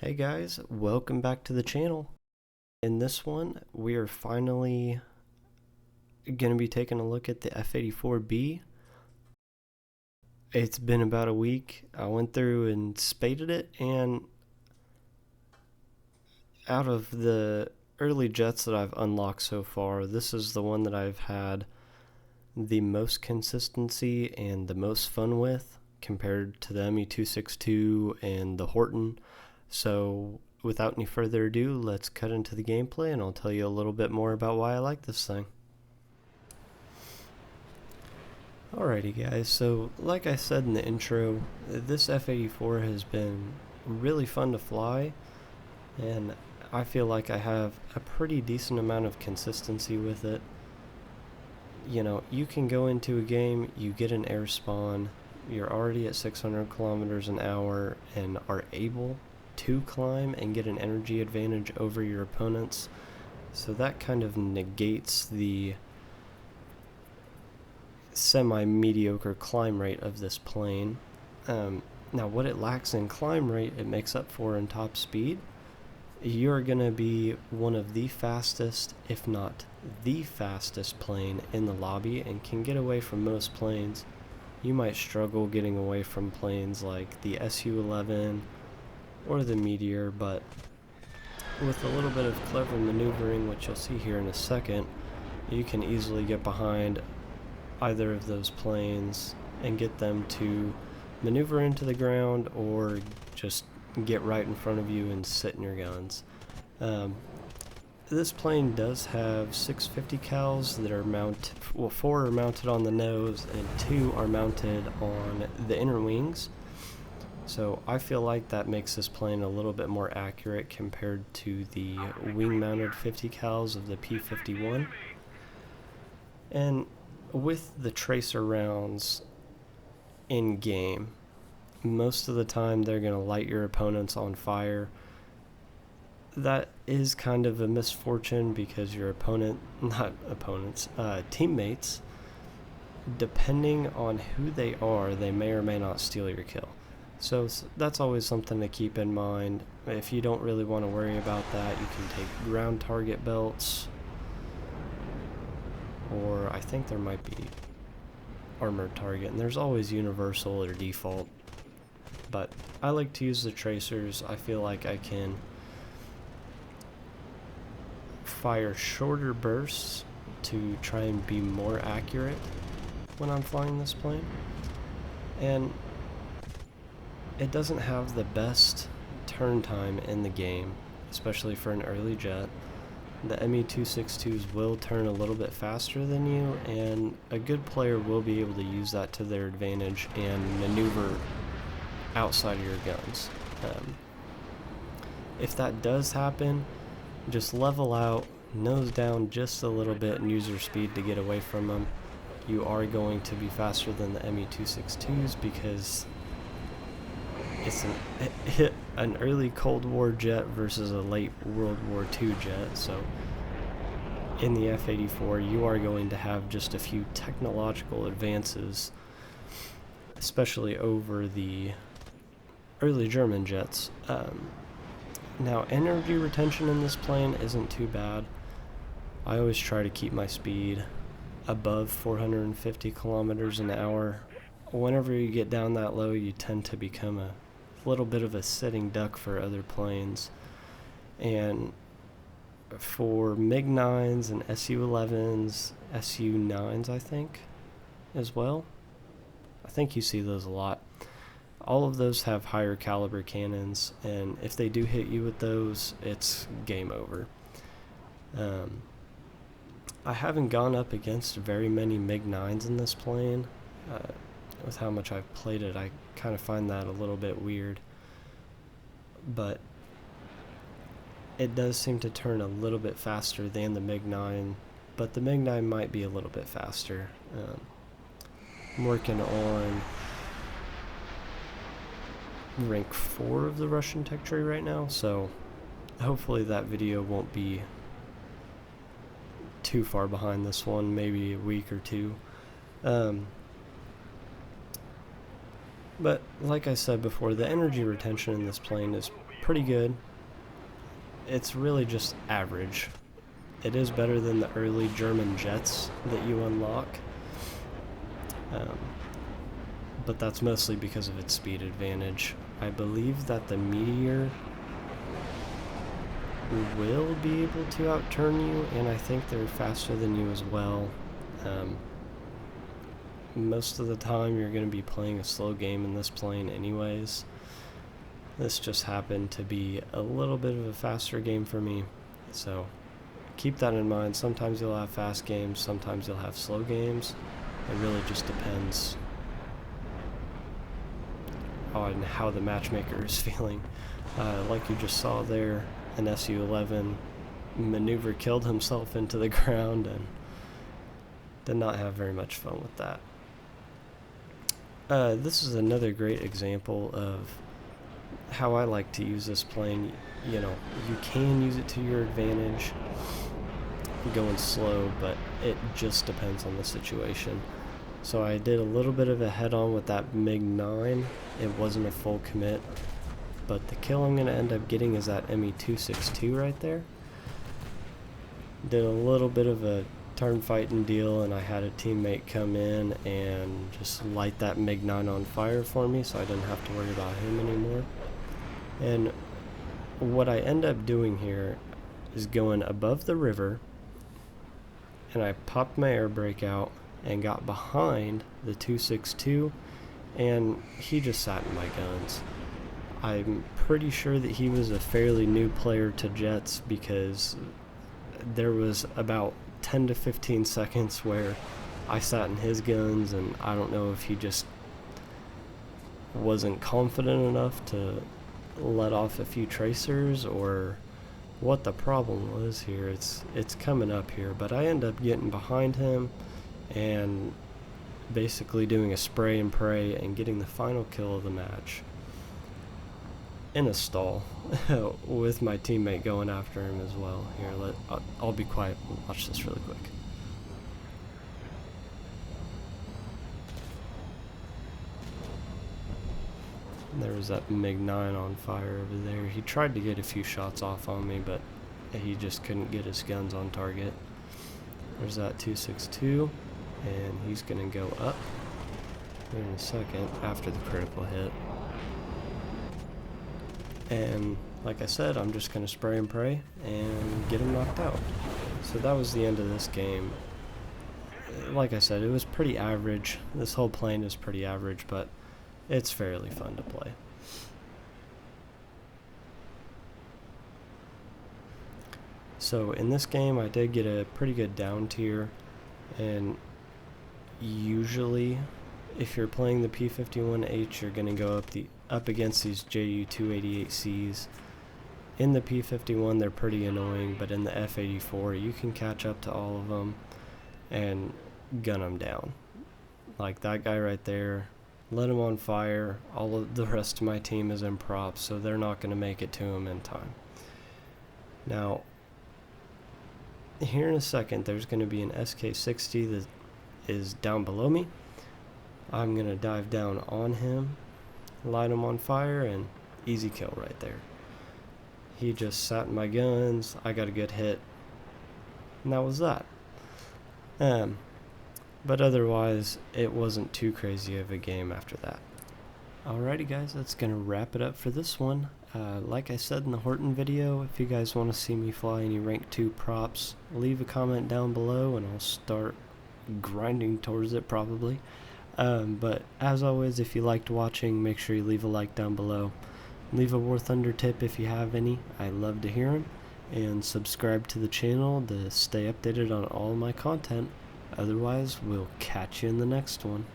Hey guys, welcome back to the channel. In this one, we are finally going to be taking a look at the F-84B. It's been about a week. I went through and spaded it, and out of the early jets that I've unlocked so far, this is the one that I've had the most consistency and the most fun with compared to the ME-262 and the Horton. So without any further ado, let's cut into the gameplay and I'll tell you a little bit more about why I like this thing. Alrighty guys, so like I said in the intro, this F-84 has been really fun to fly, and I feel like I have a pretty decent amount of consistency with it. You know, you can go into a game, you get an air spawn, you're already at 600 kilometers an hour and are able to climb and get an energy advantage over your opponents. So that kind of negates the semi-mediocre climb rate of this plane. Now what it lacks in climb rate, it makes up for in top speed. You're going to be one of the fastest, if not the fastest plane in the lobby and can get away from most planes. You might struggle getting away from planes like the Su-11 or the Meteor, but with a little bit of clever maneuvering, which you'll see here in a second, you can easily get behind either of those planes and get them to maneuver into the ground or just get right in front of you and sit in your guns. This plane does have 650 cals that are mounted, well, 4 are mounted on the nose and 2 are mounted on the inner wings. So I feel like that makes this plane a little bit more accurate compared to the wing-mounted 50 cals of the P-51. And with the tracer rounds in game, most of the time they're going to light your opponents on fire. That is kind of a misfortune because your teammates, depending on who they are, they may or may not steal your kill. So that's always something to keep in mind. If you don't really want to worry about that, you can take ground target belts, or I think there might be armored target, and there's always universal or default. But I like to use the tracers. I feel like I can fire shorter bursts to try and be more accurate when I'm flying this plane. And it doesn't have the best turn time in the game, especially for an early jet. The ME-262s will turn a little bit faster than you, and a good player will be able to use that to their advantage and maneuver outside of your guns. If that does happen, just level out, nose down just a little bit, and use your speed to get away from them. You are going to be faster than the ME-262s because it's an early Cold War jet versus a late World War II jet. So in the F-84, you are going to have just a few technological advances, especially over the early German jets. Now, energy retention in this plane isn't too bad. I always try to keep my speed above 450 kilometers an hour. Whenever you get down that low, you tend to become a little bit of a sitting duck for other planes. And for MiG-9s and Su-11s, Su-9s I think as well, I think you see those a lot. All of those have higher caliber cannons, and if they do hit you with those, it's game over. I haven't gone up against very many MiG-9s in this plane. With how much I've played it, I kind of find that a little bit weird. But it does seem to turn a little bit faster than the MiG-9, but the MiG-9 might be a little bit faster. I'm working on rank 4 of the Russian tech tree right now, so hopefully that video won't be too far behind this one, maybe a week or two. But like I said before, the energy retention in this plane is pretty good. It's really just average. It is better than the early German jets that you unlock, but that's mostly because of its speed advantage. I believe that the Meteor will be able to outturn you, and I think they're faster than you as well. Most of the time you're going to be playing a slow game in this plane anyways. This just happened to be a little bit of a faster game for me, so keep that in mind. Sometimes you'll have fast games, sometimes you'll have slow games. It really just depends on how the matchmaker is feeling. Like you just saw there, an Su-11 maneuver killed himself into the ground and did not have very much fun with that. This is another great example of how I like to use this plane. You know, you can use it to your advantage going slow, but it just depends on the situation. So I did a little bit of a head-on with that MiG-9. It wasn't a full commit, but the kill I'm going to end up getting is that ME-262 right there. Did a little bit of a turn fighting deal, and I had a teammate come in and just light that MiG-9 on fire for me, so I didn't have to worry about him anymore. And what I end up doing here is going above the river, and I popped my air brake out and got behind the 262, and he just sat in my guns. I'm pretty sure that he was a fairly new player to jets, because there was about 10 to 15 seconds where I sat in his guns, and I don't know if he just wasn't confident enough to let off a few tracers or what the problem was here. It's coming up here, but I end up getting behind him and basically doing a spray and pray and getting the final kill of the match in a stall with my teammate going after him as well. Here, I'll be quiet and watch this really quick. There was that MiG-9 on fire over there. He tried to get a few shots off on me, but he just couldn't get his guns on target. There's that 262, and he's gonna go up in a second after the critical hit. And like I said, I'm just going to spray and pray and get him knocked out. So that was the end of this game. Like I said, it was pretty average. This whole plane is pretty average, but it's fairly fun to play. So in this game, I did get a pretty good down tier, and usually if you're playing the P-51H, you're going to go up against these Ju-288Cs. In the P-51, they're pretty annoying, but in the F-84, you can catch up to all of them and gun them down. Like that guy right there, let him on fire. All of the rest of my team is in props, so they're not going to make it to him in time. Now, here in a second, there's going to be an SK-60 that is down below me. I'm going to dive down on him, light him on fire, and easy kill right there. He just sat in my guns, I got a good hit, and that was that. But otherwise, it wasn't too crazy of a game after that. Alrighty guys, that's going to wrap it up for this one. Like I said in the Horton video, if you guys want to see me fly any rank 2 props, leave a comment down below and I'll start grinding towards it probably. But as always, if you liked watching, make sure you leave a like down below. Leave a Warthunder tip if you have any, I love to hear them. And subscribe to the channel to stay updated on all my content. Otherwise, we'll catch you in the next one.